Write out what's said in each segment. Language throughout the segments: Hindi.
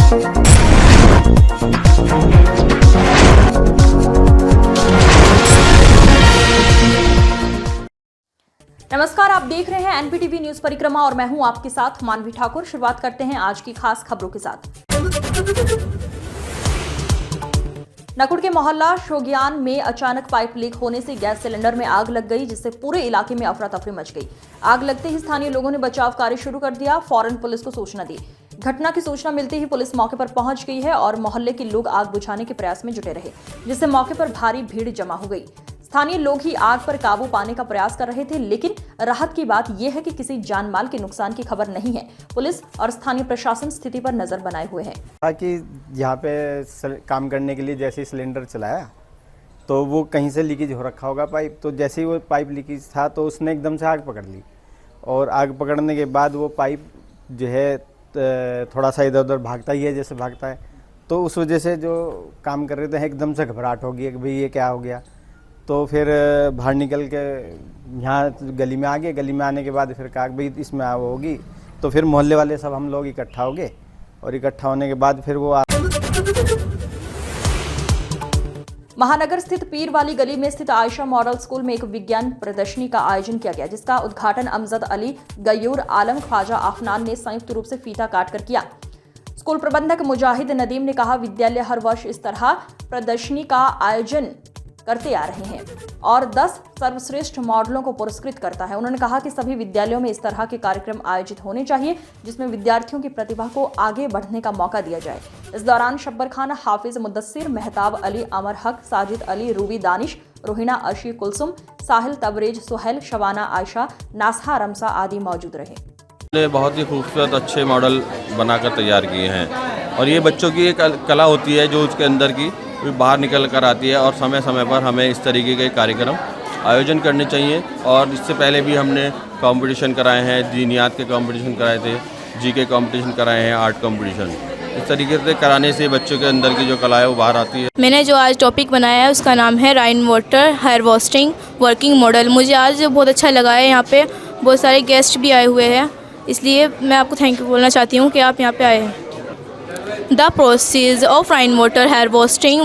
नमस्कार, आप देख रहे हैं एनपीटीवी न्यूज परिक्रमा और मैं हूं आपके साथ मानवी ठाकुर। शुरुआत करते हैं आज की खास खबरों के साथ। नकुड़ के मोहल्ला शोगियान में अचानक पाइप लीक होने से गैस सिलेंडर में आग लग गई, जिससे पूरे इलाके में अफरा तफरी मच गई। आग लगते ही स्थानीय लोगों ने बचाव कार्य शुरू कर दिया, फौरन पुलिस को सूचना दी। घटना की सूचना मिलते ही पुलिस मौके पर पहुंच गई है और मोहल्ले के लोग आग बुझाने के प्रयास में जुटे रहे, जिससे मौके पर भारी भीड़ जमा हो गई। स्थानीय लोग ही आग पर काबू पाने का प्रयास कर रहे थे, लेकिन राहत की बात यह है कि किसी जान माल के नुकसान की खबर नहीं है। पुलिस और स्थानीय प्रशासन स्थिति पर नजर बनाए हुए हैं। कि यहाँ पे काम करने के लिए जैसे ही सिलेंडर चलाया तो वो कहीं से लीकेज हो रखा होगा पाइप, तो जैसे ही वो पाइप लीकेज था तो उसने एकदम से आग पकड़ ली और आग पकड़ने के बाद वो पाइप जो है थोड़ा सा इधर उधर भागता ही है, जैसे भागता है, तो उस वजह से जो काम कर रहे थे एकदम से घबराहट हो गई कि भाई ये क्या हो गया। तो फिर बाहर निकल के यहाँ गली में आ गए। गली में आने के बाद फिर कहा भाई इसमें आग होगी, तो फिर मोहल्ले वाले सब हम लोग इकट्ठा हो गए और इकट्ठा होने के बाद फिर वो महानगर स्थित पीर वाली गली में स्थित आयशा मॉडल स्कूल में एक विज्ञान प्रदर्शनी का आयोजन किया गया, जिसका उद्घाटन अमजद अली, गयूर आलम, ख्वाजा अफनान ने संयुक्त रूप से फीता काट कर किया। स्कूल प्रबंधक मुजाहिद नदीम ने कहा, विद्यालय हर वर्ष इस तरह प्रदर्शनी का आयोजन करते आ रहे हैं और 10 सर्वश्रेष्ठ मॉडलों को पुरस्कृत करता है। उन्होंने कहा कि सभी विद्यालयों में इस तरह के कार्यक्रम आयोजित होने चाहिए, जिसमें विद्यार्थियों की प्रतिभा को आगे बढ़ने का मौका दिया जाए। इस दौरान शब्बर खान, हाफिज मुदस्सिर, मेहताब अली, अमर हक, साजिद अली, रूबी दानिश, रोहिना अर्शी, कुलसुम, साहिल तबरेज, सुहैल, शबाना आयशा, नासहा रमसा आदि मौजूद रहे। बहुत ही खूबसूरत अच्छे मॉडल बनाकर तैयार किए हैं और ये बच्चों की एक कला होती है जो उसके अंदर की बाहर निकल कर आती है और समय समय पर हमें इस तरीके के कार्यक्रम आयोजन करने चाहिए। और इससे पहले भी हमने कंपटीशन कराए हैं, दीनियात के कंपटीशन कराए थे, जीके कंपटीशन कराए हैं, आर्ट कंपटीशन। इस तरीके से कराने से बच्चों के अंदर की जो कला है वो बाहर आती है। मैंने जो आज टॉपिक बनाया है उसका नाम है rain water hair washing working model. मुझे आज बहुत अच्छा लगा है। यहाँ पे बहुत सारे गेस्ट भी आए हुए हैं, इसलिए मैं आपको थैंक यू बोलना चाहती हूँ कि आप यहाँ पे आए हैं। The process of rainwater hair washing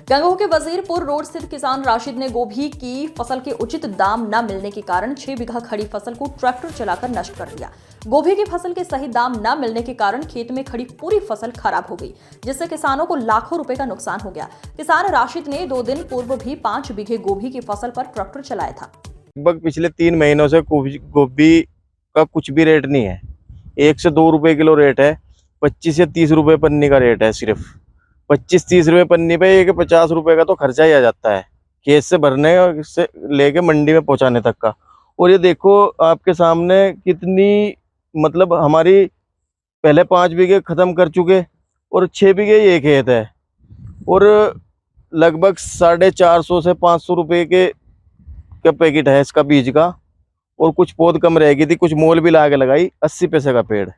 Gangoh के वजीरपुर रोड स्थित किसान राशिद ने गोभी की फसल के उचित दाम न मिलने के कारण 6 बीघा खड़ी फसल को ट्रैक्टर चलाकर नष्ट कर दिया। गोभी की फसल के सही दाम न मिलने के कारण खेत में खड़ी पूरी फसल खराब हो गई, जिससे किसानों को लाखों रुपए का नुकसान हो गया। किसान राशिद ने 2 दिन पूर्व भी 5 बीघे गोभी की फसल पर ट्रैक्टर चलाया था। लगभग पिछले 3 महीनों से गोभी का कुछ भी रेट नहीं है। 1 से 2 रुपए किलो रेट है। 25 से 30 रुपए पन्नी का रेट है। सिर्फ 25-30 रुपए पन्नी पे 50 रुपए का तो खर्चा ही आ जाता है, खेत से भरने से लेके मंडी में पहुंचाने तक का। और ये देखो आपके सामने कितनी, मतलब हमारी पहले 5 बीघे खत्म कर चुके और 6 बीघे ये खेत है और लगभग 450 से 500 रुपए के पैकेट है इसका बीज का। और कुछ पौध कम रह गई थी, कुछ मोल भी ला के लगाई, 80 पैसे का पेड़।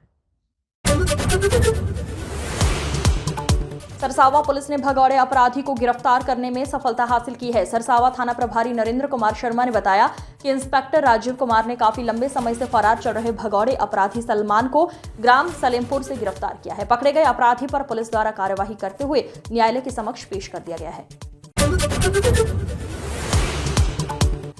सरसावा पुलिस ने भगौड़े अपराधी को गिरफ्तार करने में सफलता हासिल की है। सरसावा थाना प्रभारी नरेंद्र कुमार शर्मा ने बताया कि इंस्पेक्टर राजीव कुमार ने काफी लंबे समय से फरार चल रहे भगौड़े अपराधी सलमान को ग्राम सलेमपुर से गिरफ्तार किया है। पकड़े गए अपराधी पर पुलिस द्वारा कार्यवाही करते हुए न्यायालय के समक्ष पेश कर दिया गया है।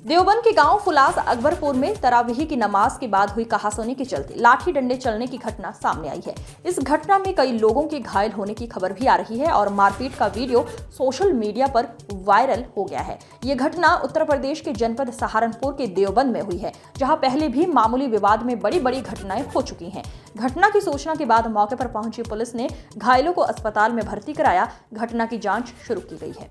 देवबंद के गांव फुलास अकबरपुर में तरावीह की नमाज के बाद हुई कहासुनी के चलते लाठी डंडे चलने की घटना सामने आई है। इस घटना में कई लोगों के घायल होने की खबर भी आ रही है और मारपीट का वीडियो सोशल मीडिया पर वायरल हो गया है। ये घटना उत्तर प्रदेश के जनपद सहारनपुर के देवबंद में हुई है, जहां पहले भी मामूली विवाद में बड़ी बड़ी घटनाएं हो चुकी हैं। घटना की सूचना के बाद मौके पर पहुंची पुलिस ने घायलों को अस्पताल में भर्ती कराया। घटना की जांच शुरू की गई है।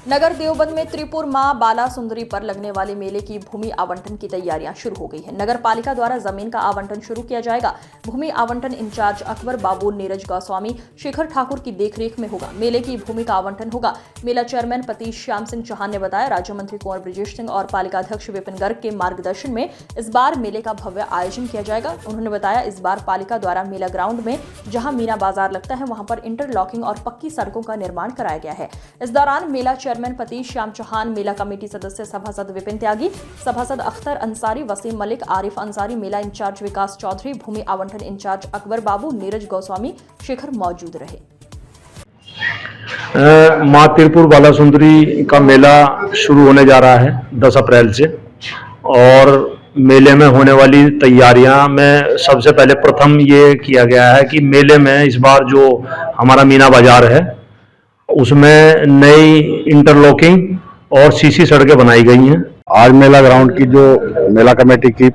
नगर देवबंद में त्रिपुर मां बाला सुंदरी पर लगने वाले मेले की भूमि आवंटन की तैयारियां शुरू हो गई है। नगर पालिका द्वारा जमीन का आवंटन शुरू किया जाएगा। भूमि आवंटन इंचार्ज अकबर बाबू, नीरज गोस्वामी, शेखर ठाकुर की देखरेख में होगा। मेले की भूमि का आवंटन होगा। मेला चेयरमैन पतीश श्याम सिंह चौहान ने बताया, राज्य मंत्री कुंवर ब्रजेश सिंह और पालिका अध्यक्ष विपिन गर्ग के मार्गदर्शन में इस बार मेले का भव्य आयोजन किया जाएगा। उन्होंने बताया, इस बार पालिका द्वारा मेला ग्राउंड में जहां मीना बाजार लगता है, वहां पर इंटरलॉकिंग और पक्की सड़कों का निर्माण कराया गया है। इस दौरान मेला चेयरमैन चेयरमैन पतीश श्याम चौहान, मेला कमेटी सदस्य सभासद विपिन त्यागी, सभासद अख्तर अंसारी, वसीम मलिक, आरिफ अंसारी, मेला इंचार्ज विकास चौधरी, भूमि आवंटन इंचार्ज अकबर बाबू, नीरज गोस्वामी, शेखर मौजूद रहे। माँ त्रिपुर बाला सुंदरी का मेला शुरू होने जा रहा है 10 अप्रैल से, और मेले में होने वाली तैयारियां में सबसे पहले प्रथम ये किया गया है कि मेले में इस बार जो हमारा मीना बाजार है उसमें नई इंटरलॉकिंग और सीसी सड़कें बनाई गई हैं। आज मेला ग्राउंड की जो मेला कमेटी की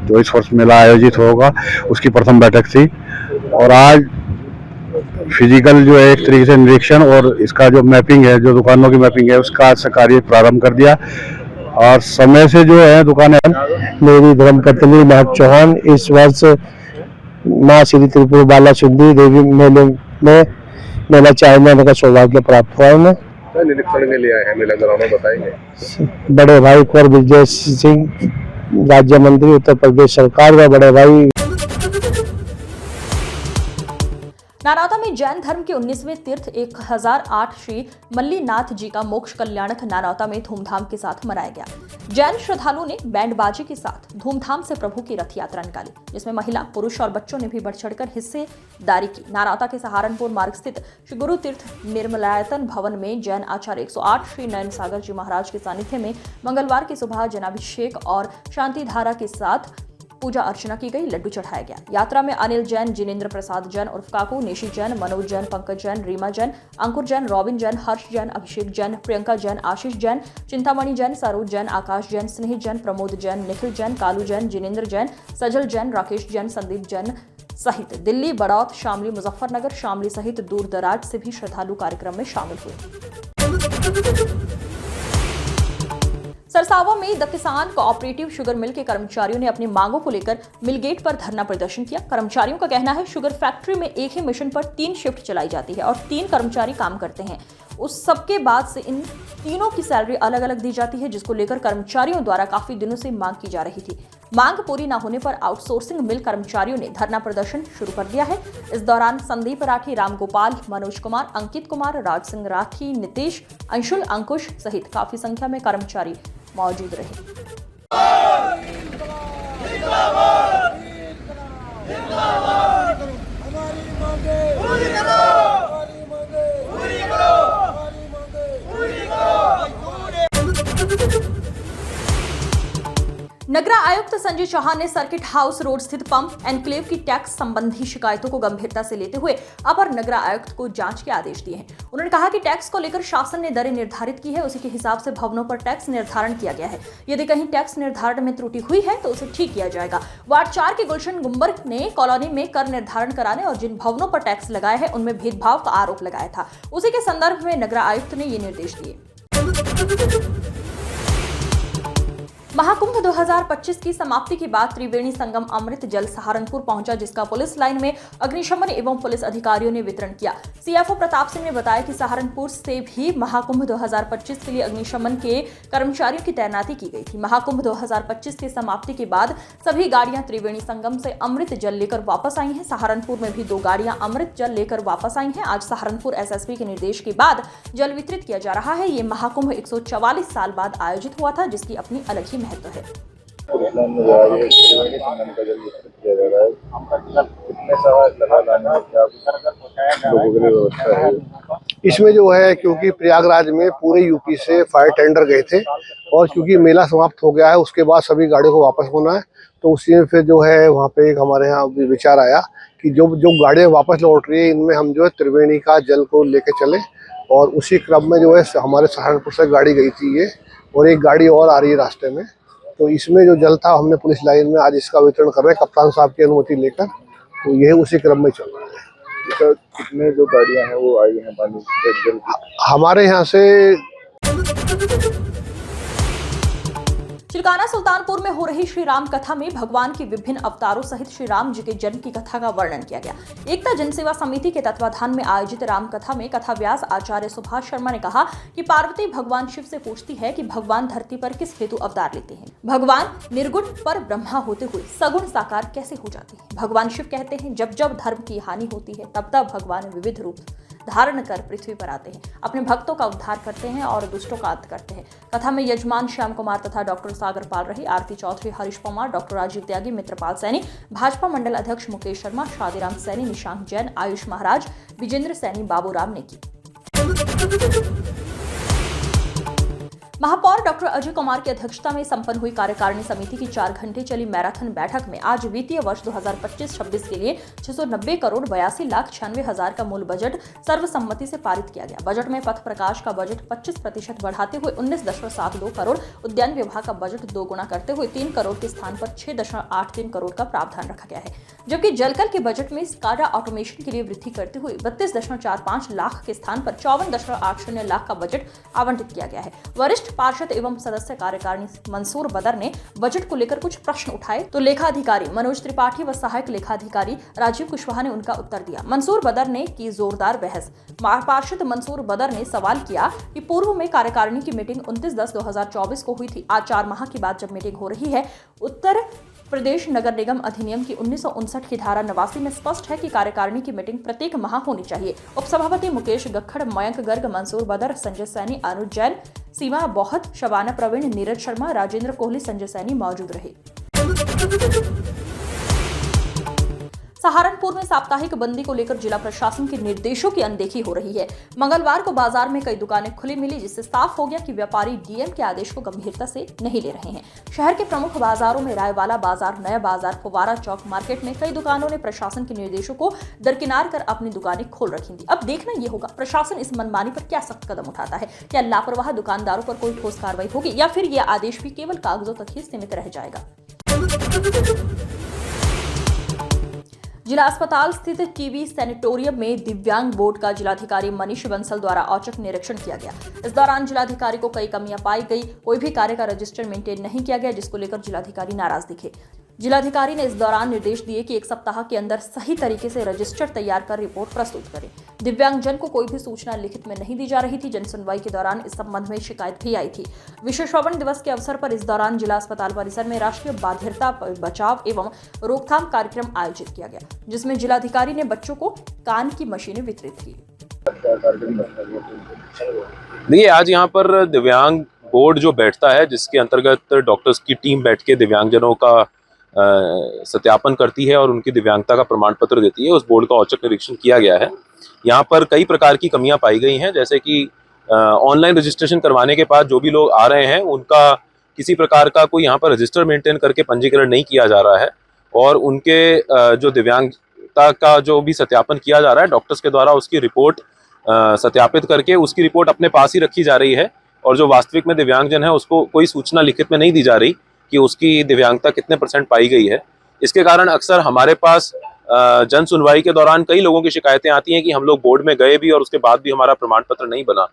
जो इस वर्ष मेला आयोजित होगा उसकी प्रथम बैठक थी, और आज फिजिकल जो है एक तरीके से निरीक्षण और इसका जो मैपिंग है, जो दुकानों की मैपिंग है, उसका कार्य प्रारंभ कर दिया। और समय से जो है दुकानें, मेरी धर्मपत्नी महक चौहान इस वर्ष माँ श्री त्रिपुर बाला सुंदरी देवी मेले में मेला चेयरमैन होने का सौभाग्य प्राप्त हुआ है। निरीक्षण के लिए आए हैं मेला ग्राउंड में, बताएंगे। बड़े भाई कुंवर विजय सिंह, राज्य मंत्री उत्तर प्रदेश सरकार, व बड़े भाई। नारौता में जैन धर्म के 19वें तीर्थ 1008 श्री मल्लीनाथ जी का मोक्ष कल्याणक नारौता में धूमधाम के साथ मनाया गया। जैन श्रद्धालुओं ने बैंड बाजे के साथ धूमधाम से प्रभु की रथ यात्रा निकाली, जिसमें महिला, पुरुष और बच्चों ने भी बढ़ चढ़कर हिस्सेदारी की। नारौता के सहारनपुर मार्ग स्थित श्री गुरु तीर्थ निर्मलायतन भवन में जैन आचार्य 108 श्री नयन सागर जी महाराज के सानिध्य में मंगलवार की सुबह जनाभिषेक और शांति धारा के साथ पूजा अर्चना की गई, लड्डू चढ़ाया गया। यात्रा में अनिल जैन, जिनेंद्र प्रसाद जैन उर्फ काकू, निशी जैन, मनोज जैन, पंकज जैन, रीमा जैन, अंकुर जैन, रॉबिन जैन, हर्ष जैन, अभिषेक जैन, प्रियंका जैन, आशीष जैन, चिंतामणि जैन, सरोज जैन, आकाश जैन, स्नेह जैन, प्रमोद जैन, निखिल जैन, कालू जैन, जिनेंद्र जैन, सजल जैन, राकेश जैन, संदीप जैन सहित दिल्ली, बड़ौत, शामली, मुजफ्फरनगर, शामली सहित दूर दराज से भी श्रद्धालु कार्यक्रम में शामिल हुए। सरसावा में द किसान कोऑपरेटिव शुगर मिल के कर्मचारियों ने अपनी मांगों को लेकर मिल गेट पर धरना प्रदर्शन किया। कर्मचारियों का कहना है, शुगर फैक्ट्री में एक ही मिशन पर 3 शिफ्ट चलाई जाती है और 3 कर्मचारी काम करते हैं। उस सबके बाद से इन तीनों की सैलरी अलग अलग दी जाती है, जिसको लेकर कर्मचारियों द्वारा काफी दिनों से मांग की जा रही थी। मांग पूरी न होने पर आउटसोर्सिंग मिल कर्मचारियों ने धरना प्रदर्शन शुरू कर दिया है। इस दौरान संदीप राठी, रामगोपाल, मनोज कुमार, अंकित कुमार, राज सिंह राठी, नीतीश, अंशुल, अंकुश सहित काफी संख्या में कर्मचारी मौजूद रहे। नगरा आयुक्त संजय चौहान ने सर्किट हाउस रोड स्थित पंप एनक्लेव की टैक्स संबंधी शिकायतों को गंभीरता से लेते हुए अपर नगरा आयुक्त को जांच के आदेश दिए हैं। उन्होंने कहा कि टैक्स को लेकर शासन ने दरें निर्धारित की है, उसी के हिसाब से भवनों पर टैक्स निर्धारण किया गया है। यदि कहीं टैक्स निर्धारण में त्रुटि हुई है तो उसे ठीक किया जाएगा। वार्ड 4 के गुलशन गुम्बर ने कॉलोनी में कर निर्धारण कराने और जिन भवनों पर टैक्स लगाया है उनमें भेदभाव का आरोप लगाया था। उसी के संदर्भ में नगरा आयुक्त ने ये निर्देश दिए। महाकुंभ 2025 की समाप्ति के बाद त्रिवेणी संगम अमृत जल सहारनपुर पहुंचा, जिसका पुलिस लाइन में अग्निशमन एवं पुलिस अधिकारियों ने वितरण किया। सीएफओ प्रताप सिंह ने बताया कि सहारनपुर से भी महाकुंभ 2025 के लिए अग्निशमन के कर्मचारियों की तैनाती की गई थी। महाकुंभ 2025 की समाप्ति के बाद सभी गाड़ियां त्रिवेणी संगम से अमृत जल लेकर वापस आई हैं। सहारनपुर में भी 2 गाड़ियां अमृत जल लेकर वापस आई हैं। आज सहारनपुर एसएसपी के निर्देश के बाद जल वितरित किया जा रहा है। ये महाकुंभ 144 साल बाद आयोजित हुआ था, जिसकी अपनी अलग ही महत्व है। इसमें जो है, क्योंकि प्रयागराज में पूरे यूपी से फायर टेंडर गए थे और क्योंकि मेला समाप्त हो गया है उसके बाद सभी गाड़ियों को वापस होना है, तो उसी में फिर जो है वहाँ पे एक हमारे यहाँ विचार आया कि जो गाड़ियाँ वापस लौट रही है इनमें हम जो है त्रिवेणी का जल को लेके चले। और उसी क्रम में जो है हमारे सहारनपुर से गाड़ी गई थी ये, और एक गाड़ी और आ रही है रास्ते में। तो इसमें जो जल था हमने पुलिस लाइन में आज इसका वितरण कर रहे हैं कप्तान साहब की अनुमति लेकर, तो यह उसी क्रम में चल रहा है। कितने जो गाड़ियां हैं वो आई हैं पानी हमारे यहाँ से। चिलकाना सुल्तानपुर में हो रही श्री राम कथा में भगवान के विभिन्न अवतारों सहित श्री राम जी के जन्म की कथा का वर्णन किया गया। एकता जनसेवा समिति के तत्वाधान में आयोजित राम कथा में कथा व्यास आचार्य सुभाष शर्मा ने कहा कि पार्वती भगवान शिव से पूछती है कि भगवान धरती पर किस हेतु अवतार लेते हैं। भगवान निर्गुण पर ब्रह्मा होते हुए सगुण साकार कैसे हो जाते हैं। भगवान शिव कहते हैं जब जब धर्म की हानि होती है तब तब भगवान विविध रूप धारण कर पृथ्वी पर आते हैं, अपने भक्तों का उद्धार करते हैं और दुष्टों का अंत करते हैं। कथा में यजमान श्याम कुमार तथा डॉक्टर सागर पाल रही, आरती चौधरी, हरीश पवार, डॉक्टर राजीव त्यागी, मित्रपाल सैनी, भाजपा मंडल अध्यक्ष मुकेश शर्मा, शादीराम सैनी, निशांक जैन, आयुष महाराज, विजेंद्र सैनी, बाबूराम ने की। महापौर डॉक्टर अजय कुमार की अध्यक्षता में संपन्न हुई कार्यकारिणी समिति की 4 घंटे चली मैराथन बैठक में आज वित्तीय वर्ष 2025-26 के लिए 690 करोड़ 82,96,000 का मूल बजट सर्वसम्मति से पारित किया गया। बजट में पथ प्रकाश का बजट 25% बढ़ाते हुए 19.72 करोड़, उद्यान विभाग का बजट 2 गुना करते हुए 3 करोड़ के स्थान पर 6.83 करोड़ का प्रावधान रखा गया है, जबकि जलकल के बजट में स्काडा ऑटोमेशन के लिए वृद्धि करते हुए 32.45 लाख के स्थान पर 54.80 लाख का बजट आवंटित किया गया है। वरिष्ठ पार्षद एवं सदस्य कार्यकारिणी मंसूर बदर ने बजट को लेकर कुछ प्रश्न उठाए तो लेखाधिकारी मनोज त्रिपाठी व सहायक लेखाधिकारी राजीव कुशवाहा ने उनका उत्तर दिया। मंसूर बदर ने की जोरदार बहस। पार्षद मंसूर बदर ने सवाल किया कि पूर्व में कार्यकारिणी की मीटिंग 29/10/2024 को हुई थी। आज 4 माह के बाद जब मीटिंग हो रही है, उत्तर प्रदेश नगर निगम अधिनियम की 1959 की धारा 89 में स्पष्ट है कि कार्यकारिणी की मीटिंग प्रत्येक माह होनी चाहिए। उपसभापति मुकेश गक्खड़, मयंक गर्ग, मंसूर बदर, संजय सैनी, अनुज जैन, सीमा बहुत, शबाना प्रवीण, नीरज शर्मा, राजेंद्र कोहली, संजय सैनी मौजूद रहे। सहारनपुर में साप्ताहिक बंदी को लेकर जिला प्रशासन के निर्देशों की अनदेखी हो रही है। मंगलवार को बाजार में कई दुकानें खुली मिली, जिससे साफ हो गया कि व्यापारी डीएम के आदेश को गंभीरता से नहीं ले रहे हैं। शहर के प्रमुख बाजारों में रायवाला बाजार, नया बाजार, फुवारा चौक मार्केट में कई दुकानों ने प्रशासन के निर्देशों को दरकिनार कर अपनी दुकानें खोल रखी थी। अब देखना ये होगा प्रशासन इस मनमानी पर क्या सख्त कदम उठाता है। क्या लापरवाह दुकानदारों पर कोई ठोस कार्रवाई होगी या फिर यह आदेश भी केवल कागजों तक ही सीमित रह जाएगा। जिला अस्पताल स्थित टीबी सैनिटोरियम में दिव्यांग बोर्ड का जिलाधिकारी मनीष बंसल द्वारा औचक निरीक्षण किया गया। इस दौरान जिलाधिकारी को कई कमियां पाई गई। कोई भी कार्य का रजिस्टर मेंटेन नहीं किया गया, जिसको लेकर जिलाधिकारी नाराज दिखे। जिलाधिकारी ने इस दौरान निर्देश दिए कि 1 सप्ताह के अंदर सही तरीके से रजिस्टर तैयार कर रिपोर्ट प्रस्तुत करें। दिव्यांगजन को कोई भी सूचना लिखित में नहीं दी जा रही थी। जनसुनवाई के दौरान इस संबंध में शिकायत भी आई थी। विश्व श्रवण दिवस के अवसर पर इस दौरान जिला अस्पताल परिसर में राष्ट्रीय बाधिरता बचाव एवं रोकथाम कार्यक्रम आयोजित किया गया, जिसमें जिलाधिकारी ने बच्चों को कान की मशीनें वितरित की। देखिए, आज यहाँ पर दिव्यांग बोर्ड जो बैठता है, जिसके अंतर्गत डॉक्टर्स की टीम बैठ के दिव्यांगजनों का सत्यापन करती है और उनकी दिव्यांगता का प्रमाण पत्र देती है, उस बोर्ड का औचक निरीक्षण किया गया है। यहाँ पर कई प्रकार की कमियां पाई गई हैं, जैसे कि ऑनलाइन रजिस्ट्रेशन करवाने के बाद जो भी लोग आ रहे हैं उनका किसी प्रकार का कोई यहाँ पर रजिस्टर मेंटेन करके पंजीकरण नहीं किया जा रहा है, और उनके जो दिव्यांगता का जो भी सत्यापन किया जा रहा है डॉक्टर्स के द्वारा, उसकी रिपोर्ट सत्यापित करके उसकी रिपोर्ट अपने पास ही रखी जा रही है, और जो वास्तविक में दिव्यांगजन है उसको कोई सूचना लिखित में नहीं दी जा रही कि उसकी दिव्यांगता कितने % पाई गई है। इसके कारण अक्सर हमारे पास जन सुनवाई के दौरान कई लोगों की शिकायतें आती हैं कि हम लोग बोर्ड में गए भी और उसके बाद भी हमारा प्रमाण पत्र नहीं बना।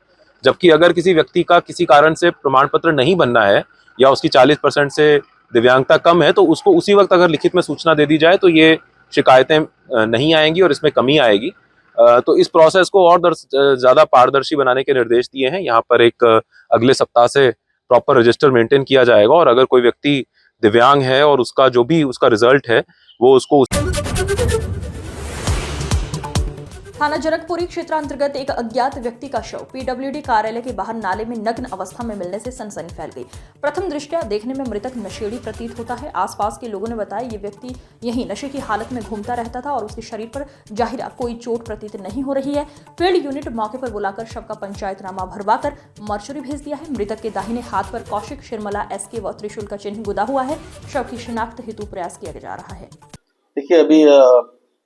जबकि अगर किसी व्यक्ति का किसी कारण से प्रमाण पत्र नहीं बनना है या उसकी 40% से दिव्यांगता कम है, तो उसको उसी वक्त अगर लिखित में सूचना दे दी जाए तो ये शिकायतें नहीं आएंगी और इसमें कमी आएगी। तो इस प्रोसेस को और ज़्यादा पारदर्शी बनाने के निर्देश दिए हैं। यहाँ पर एक अगले सप्ताह से प्रॉपर रजिस्टर मेंटेन किया जाएगा, और अगर कोई व्यक्ति दिव्यांग है और उसका जो भी उसका रिजल्ट है वो उसको थाना जनकपुरी क्षेत्र अंतर्गत एक अज्ञात व्यक्ति का शव पीडब्ल्यूडी कार्यालय के बाहर नाले में नग्न अवस्था में मिलने से सनसनी फैल गई। प्रथम दृष्टया देखने में मृतक नशेड़ी प्रतीत होता है। आसपास के लोगों ने बताया ये व्यक्ति यही नशे की हालत में घूमता रहता था और उसके शरीर पर जाहिरा कोई चोट प्रतीत नहीं हो रही है। फील्ड यूनिट मौके पर बुलाकर शव का पंचायतनामा भरवाकर मर्चुरी भेज दिया है। मृतक के दाहिने हाथ पर कौशिक शिरमला SK व त्रिशूल का चिन्ह गुदा हुआ है। शव की शिनाख्त हेतु प्रयास किया जा रहा है। देखिए, अभी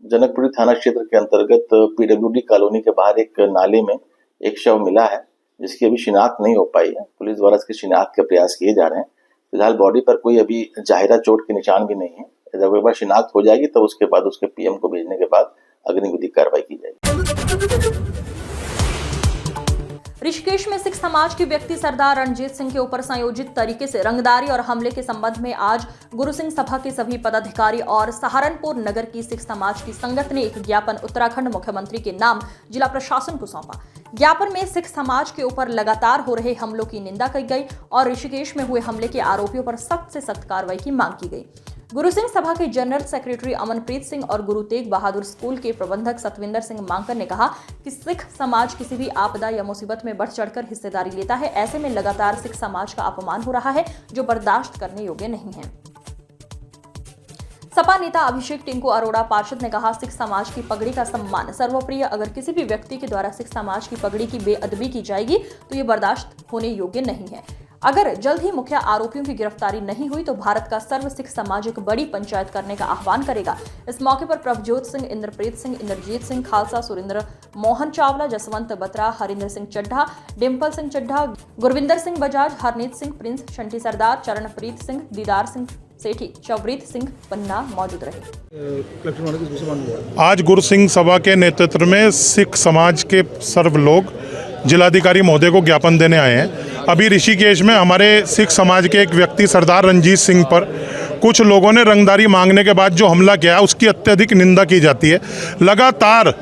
जनकपुरी थाना क्षेत्र के अंतर्गत पीडब्ल्यूडी कॉलोनी के बाहर एक नाले में एक शव मिला है, जिसकी अभी शिनाख्त नहीं हो पाई है। पुलिस द्वारा इसकी शिनाख्त के प्रयास किए जा रहे हैं। फिलहाल बॉडी पर कोई अभी जाहिरा चोट के निशान भी नहीं है। जब एक बार शिनाख्त हो जाएगी तब उसके बाद उसके PM को भेजने के बाद अग्रिम विधिक कार्रवाई की जाएगी। ऋषिकेश में सिख समाज के व्यक्ति सरदार रणजीत सिंह के ऊपर संयोजित तरीके से रंगदारी और हमले के संबंध में आज गुरु सिंह सभा के सभी पदाधिकारी और सहारनपुर नगर की सिख समाज की संगत ने एक ज्ञापन उत्तराखंड मुख्यमंत्री के नाम जिला प्रशासन को सौंपा। ज्ञापन में सिख समाज के ऊपर लगातार हो रहे हमलों की निंदा की गई और ऋषिकेश में हुए हमले के आरोपियों पर सख्त से सख्त कार्रवाई की मांग की गई। गुरु सिंह सभा के जनरल सेक्रेटरी अमनप्रीत सिंह और गुरु तेग बहादुर स्कूल के प्रबंधक सतविंदर सिंह मांकर ने कहा कि सिख समाज किसी भी आपदा या मुसीबत में बढ़ चढ़कर हिस्सेदारी लेता है। ऐसे में लगातार सिख समाज का अपमान हो रहा है जो बर्दाश्त करने योग्य नहीं है। सपा नेता अभिषेक टिंकू अरोड़ा पार्षद ने कहा, सिख समाज की पगड़ी का सम्मान सर्वप्रिय। अगर किसी भी व्यक्ति के द्वारा सिख समाज की पगड़ी की बेअदबी की जाएगी तो ये बर्दाश्त होने योग्य नहीं है। अगर जल्द ही मुख्य आरोपियों की गिरफ्तारी नहीं हुई तो भारत का सर्व सिख समाज एक बड़ी पंचायत करने का आह्वान करेगा। इस मौके पर प्रभजोत सिंह, इंद्रप्रीत सिंह, इंद्रजीत सिंह खालसा, सुरेंद्र मोहन चावला, जसवंत बत्रा, हरिंद्र सिंह चड्ढा, डिम्पल सिंह चड्ढा, गुरविंदर सिंह बजाज, हरनीत सिंह प्रिंस, शंटी सरदार, चरणप्रीत सिंह, दीदार सिंह सेठी, चवरीत सिंह पन्ना मौजूद रहे। आज गुरु सिंह सभा के नेतृत्व में सिख समाज के सर्व लोग जिलाधिकारी महोदय को ज्ञापन देने आए हैं। अभी ऋषिकेश में हमारे सिख समाज के एक व्यक्ति सरदार रणजीत सिंह पर कुछ लोगों ने रंगदारी मांगने के बाद जो हमला किया उसकी अत्यधिक निंदा की जाती है। लगातार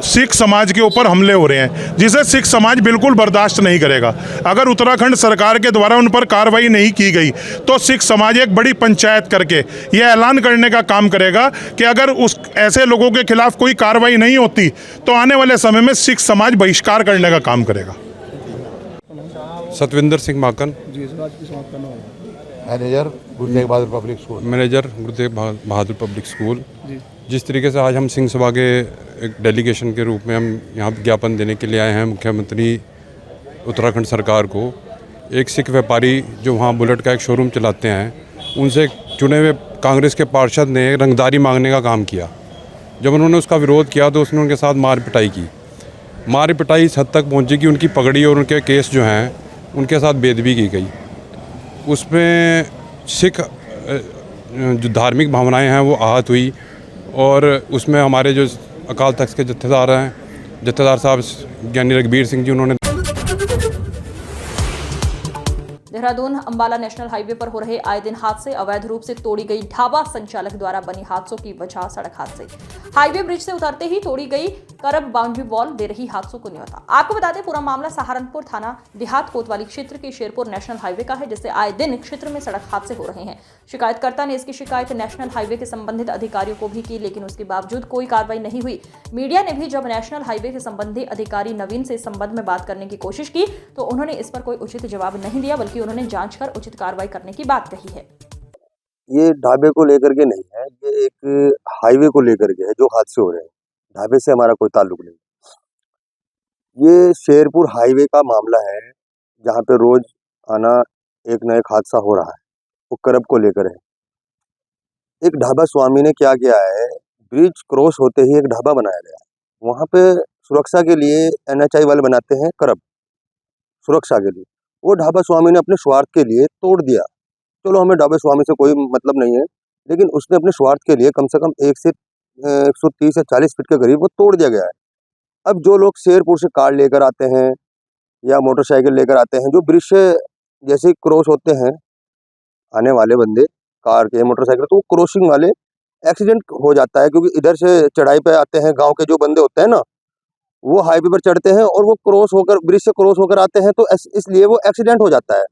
सिख समाज के ऊपर हमले हो रहे हैं जिसे सिख समाज बिल्कुल बर्दाश्त नहीं करेगा। अगर उत्तराखंड सरकार के द्वारा उन पर कार्रवाई नहीं की गई तो सिख समाज एक बड़ी पंचायत करके यह ऐलान करने का काम करेगा कि अगर उस ऐसे लोगों के खिलाफ कोई कार्रवाई नहीं होती तो आने वाले समय में सिख समाज बहिष्कार करने का काम करेगा। सतविंदर सिंह माकन, manager Guru Tegh Bahadur public school. Manager Guru Tegh Bahadur public school. जिस तरीके से आज हम सिंह सभा के एक डेलीगेशन के रूप में हम यहाँ ज्ञापन देने के लिए आए हैं मुख्यमंत्री उत्तराखंड सरकार को, एक सिख व्यापारी जो वहाँ बुलेट का एक शोरूम चलाते हैं उनसे चुने हुए कांग्रेस के पार्षद ने रंगदारी मांगने का काम किया। जब उन्होंने उसका विरोध किया तो उसने उनके साथ मार पिटाई की। मार पिटाई इस हद तक पहुँची कि उनकी पगड़ी और उनके केस जो हैं उनके साथ बेदबी की गई। उसमें सिख जो धार्मिक भावनाएं हैं वो आहत हुई और उसमें हमारे जो अकाल तख्त के जत्थेदार हैं, जत्थेदार साहब ज्ञानी रघबीर सिंह जी, उन्होंने देहरादून अंबाला नेशनल हाईवे पर हो रहे आए दिन हादसे, अवैध रूप से तोड़ी गई ढाबा संचालक द्वारा बनी हादसों की वजह सड़क हादसे। हाईवे ब्रिज से उतरते ही तोड़ी गई करब बाउंड्री वॉल दे रही हादसों को न्योता। आपको बता दें पूरा मामला सहारनपुर थाना देहात कोतवाली क्षेत्र के शेरपुर नेशनल हाईवे का है, जिससे आए दिन क्षेत्र में सड़क हादसे हो रहे हैं। शिकायतकर्ता ने इसकी शिकायत नेशनल हाईवे के संबंधित अधिकारियों को भी की, लेकिन उसके बावजूद कोई कार्रवाई नहीं हुई। मीडिया ने भी जब नेशनल हाईवे के संबंधित अधिकारी नवीन से इस संबंध में बात करने की कोशिश की तो उन्होंने इस पर कोई उचित जवाब नहीं दिया, बल्कि उन्होंने जांच कर उचित कार्रवाई करने की बात कही है। ये ढाबे को लेकर के नहीं है, ये एक हाईवे को लेकर के है जो हादसे हो रहे हैं। ढाबे से हमारा कोई ताल्लुक नहीं। ये शेरपुर हाईवे का मामला है जहाँ पे रोज आना एक न एक हादसा हो रहा है, वो करब को लेकर है। एक ढाबा स्वामी ने क्या किया है, ब्रिज क्रॉस होते ही एक ढाबा बनाया गया, वहाँ पे सुरक्षा के लिए NHI वाले बनाते हैं करब सुरक्षा के लिए। वो ढाबा स्वामी ने अपने स्वार्थ के लिए तोड़ दिया। चलो हमें ढाबा स्वामी से कोई मतलब नहीं है, लेकिन उसने अपने स्वार्थ के लिए कम से कम 1 से 130 या 40 फीट के करीब वो तोड़ दिया गया है। अब जो लोग शेरपुर से कार लेकर आते हैं या मोटरसाइकिल लेकर आते हैं, जो ब्रिज से जैसे क्रॉस होते हैं आने वाले बंदे कार के मोटरसाइकिल, तो क्रॉसिंग वाले एक्सीडेंट हो जाता है, क्योंकि इधर से चढ़ाई पे आते हैं गांव के जो बंदे होते हैं ना, वो हाईवे पर चढ़ते हैं और वो क्रॉस होकर ब्रिज से क्रॉस होकर आते हैं, तो इसलिए वो एक्सीडेंट हो जाता है।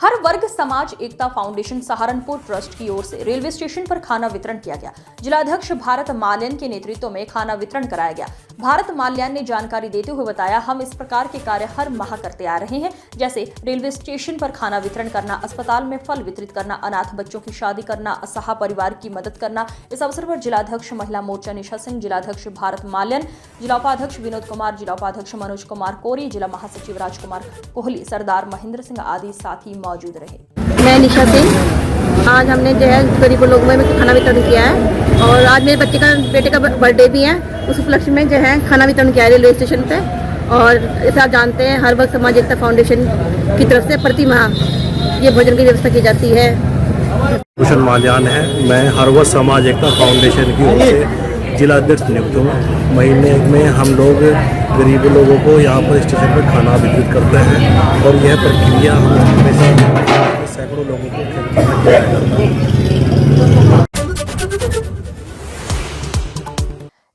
हर वर्ग समाज एकता फाउंडेशन सहारनपुर ट्रस्ट की ओर से रेलवे स्टेशन पर खाना वितरण किया गया। जिलाध्यक्ष भारत माल्यान के नेतृत्व में खाना वितरण कराया गया। भारत माल्यान ने जानकारी देते हुए बताया, हम इस प्रकार के कार्य हर माह करते आ रहे हैं, जैसे रेलवे स्टेशन पर खाना वितरण करना, अस्पताल में फल वितरित करना, अनाथ बच्चों की शादी करना, असहाय परिवार की मदद करना। इस अवसर पर जिलाध्यक्ष महिला मोर्चा निशा सिंह, जिलाध्यक्ष भारत माल्यान, जिला उपाध्यक्ष विनोद कुमार, जिला उपाध्यक्ष मनोज कुमार कोरी, जिला महासचिव राजकुमार कोहली, सरदार महेंद्र सिंह आदि साथी मौजूद रहे। मैं निशा सिंह, आज हमने जो है गरीब लोगों में खाना वितरण किया है और आज मेरे बेटे का बर्थडे भी है, उस उपलक्ष्य में जो है खाना वितरण किया है रेलवे स्टेशन पे। और जैसा आप जानते हैं हर वर्ग समाज एकता फाउंडेशन की तरफ से प्रति माह ये भोजन की व्यवस्था की जाती है। भूषण माल्यान है, मैं हर वर्ग समाज एकता फाउंडेशन की ओर से जिलाध्यक्ष नियुक्त हूँ। महीने में हम लोग गरीब लोगों को यहाँ पर स्टेशन पर खाना वितरित करते हैं और यह प्रक्रिया हम सैकड़ों लोगों को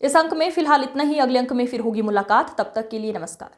इस अंक में फिलहाल इतना ही। अगले अंक में फिर होगी मुलाकात, तब तक के लिए नमस्कार।